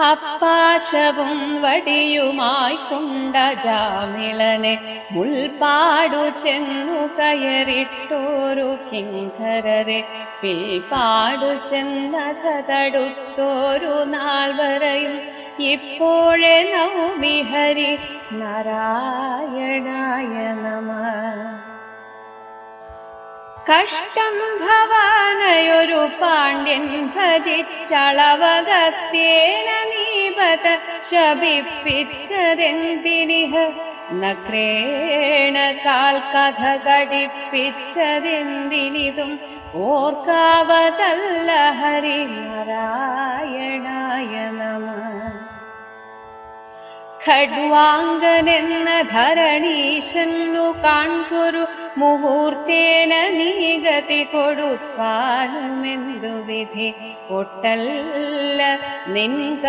അപ്പാശവും വടിയുമായി കൊണ്ട ജാമിളനെ മുൾപാടു ചെന്നു കയറിട്ടോരു കിങ്കരരെ പിൽപാടു ചെന്നത തടുത്തോരു നാൽവരയും ഇപ്പോഴേ നൗമി ഹരി നാരായണായ നമഃ. കഷ്ടം ഭവാനയൊരു പാണ്ഡ്യൻ ഭജിച്ചളവഗസ്ത്യേന നീപത ശപിപ്പിച്ചതെന്തിനിഹ നക്രേണ കാൽ കഥ കടിപ്പിച്ചതെന്തിനിതും ഓർക്കാവതല്ല ഹരി നാരായണായ നമഃ. ഖഡ്വാംഗനെന്ന ധരണീശന്നു കാൺകുരു മുഹൂർത്തേന നീഗതി കൊടുപ്പാനുമെന്തു വിധി ഒട്ടല്ല നിൻക